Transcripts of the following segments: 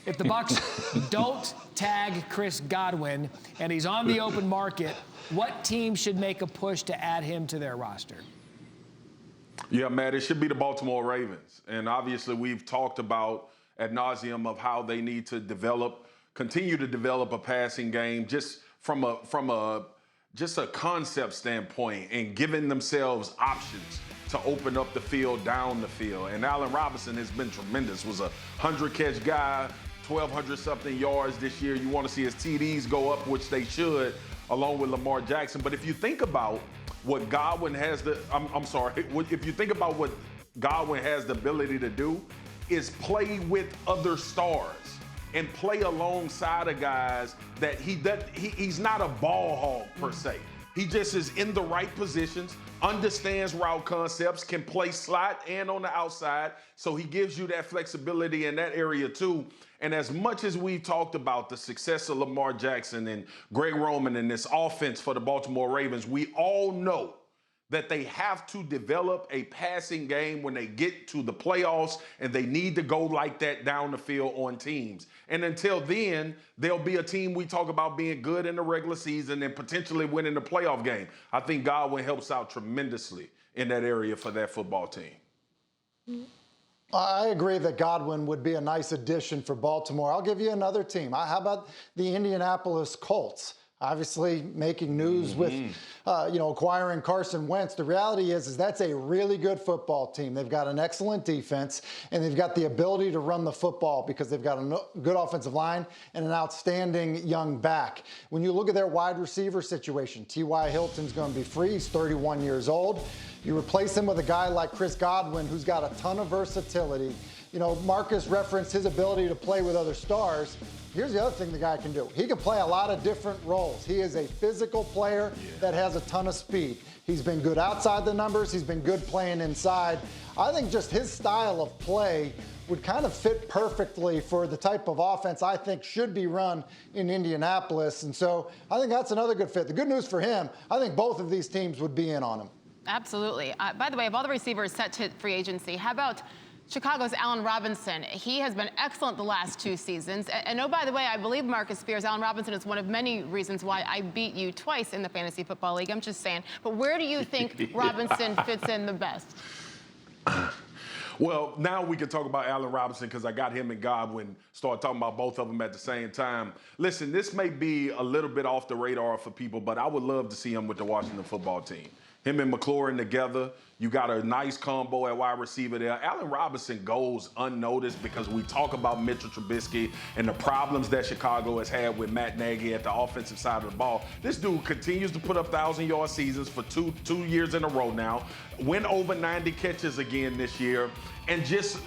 If the Bucs don't tag Chris Godwin and he's on the open market, what team should make a push to add him to their roster? Yeah, Matt, it should be the Baltimore Ravens. And obviously we've talked about ad nauseum of how they need to continue to develop a passing game just from a concept standpoint and giving themselves options to open up the field, down the field. And Allen Robinson has been tremendous. Was a 100-catch guy, 1,200-something yards this year. You want to see his TDs go up, which they should, along with Lamar Jackson. But if you think about what Godwin has if you think about what Godwin has the ability to do, is play with other stars and play alongside of guys that he's not a ball hog per se. He just is in the right positions, understands route concepts, can play slot and on the outside, so he gives you that flexibility in that area too. And as much as we've talked about the success of Lamar Jackson and Greg Roman and this offense for the Baltimore Ravens, we all know that they have to develop a passing game when they get to the playoffs, and they need to go like that down the field on teams. And until then, there'll be a team we talk about being good in the regular season and potentially winning the playoff game. I think Godwin helps out tremendously in that area for that football team. I agree that Godwin would be a nice addition for Baltimore. I'll give you another team. How about the Indianapolis Colts? Obviously making news with, acquiring Carson Wentz. The reality is that's a really good football team. They've got an excellent defense, and they've got the ability to run the football because they've got a good offensive line and an outstanding young back. When you look at their wide receiver situation, T.Y. Hilton's going to be free. He's 31 years old. You replace him with a guy like Chris Godwin, who's got a ton of versatility. You know, Marcus referenced his ability to play with other stars. Here's the other thing the guy can do. He can play a lot of different roles. He is a physical player that has a ton of speed. He's been good outside the numbers. He's been good playing inside. I think just his style of play would kind of fit perfectly for the type of offense I think should be run in Indianapolis. And so I think that's another good fit. The good news for him, I think both of these teams would be in on him. Absolutely. By the way, of all the receivers set to hit free agency, how about Chicago's Allen Robinson? He has been excellent the last 2 seasons. And oh, by the way, I believe Marcus Spears, Allen Robinson is one of many reasons why I beat you twice in the Fantasy Football League. I'm just saying. But where do you think Robinson fits in the best? Well, now we can talk about Allen Robinson because I got him and Godwin, start talking about both of them at the same time. Listen, this may be a little bit off the radar for people, but I would love to see him with the Washington football team. Him and McLaurin together, you got a nice combo at wide receiver there. Allen Robinson goes unnoticed because we talk about Mitchell Trubisky and the problems that Chicago has had with Matt Nagy at the offensive side of the ball. This dude continues to put up 1,000-yard seasons for two years in a row now. Went over 90 catches again this year. And just,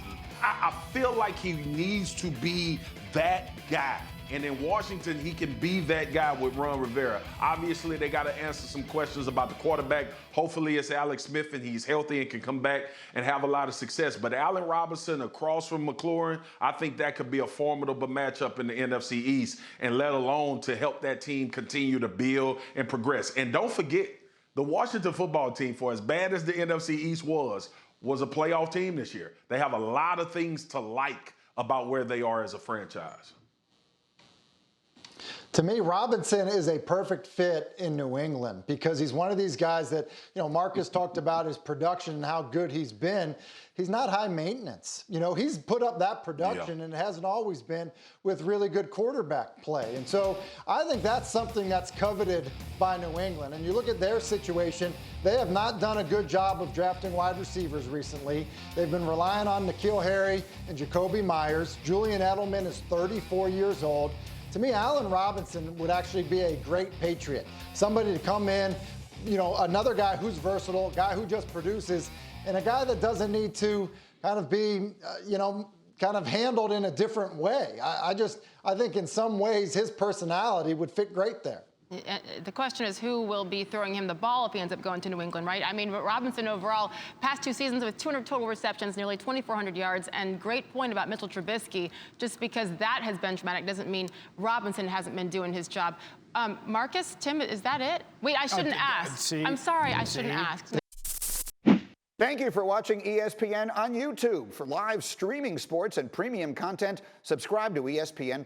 I feel like he needs to be that guy. And in Washington, he can be that guy with Ron Rivera. Obviously, they got to answer some questions about the quarterback. Hopefully, it's Alex Smith, and he's healthy and can come back and have a lot of success. But Allen Robinson across from McLaurin, I think that could be a formidable matchup in the NFC East, and let alone to help that team continue to build and progress. And don't forget, the Washington football team, for as bad as the NFC East was a playoff team this year. They have a lot of things to like about where they are as a franchise. To me, Robinson is a perfect fit in New England because he's one of these guys that, Marcus talked about his production and how good he's been. He's not high maintenance. He's put up that production and it hasn't always been with really good quarterback play. And so I think that's something that's coveted by New England. And you look at their situation, they have not done a good job of drafting wide receivers recently. They've been relying on N'Keal Harry and Jacoby Myers. Julian Edelman is 34 years old. To me, Allen Robinson would actually be a great Patriot. Somebody to come in, another guy who's versatile, a guy who just produces, and a guy that doesn't need to kind of be, kind of handled in a different way. I think in some ways his personality would fit great there. The question is who will be throwing him the ball if he ends up going to New England, right? I mean, Robinson overall, past 2 seasons with 200 total receptions, nearly 2,400 yards, and great point about Mitchell Trubisky. Just because that has been traumatic doesn't mean Robinson hasn't been doing his job. Marcus, Tim, is that it? Wait, I shouldn't ask. I'm sorry, I shouldn't ask. Thank you for watching ESPN on YouTube. For live streaming sports and premium content, subscribe to ESPN+.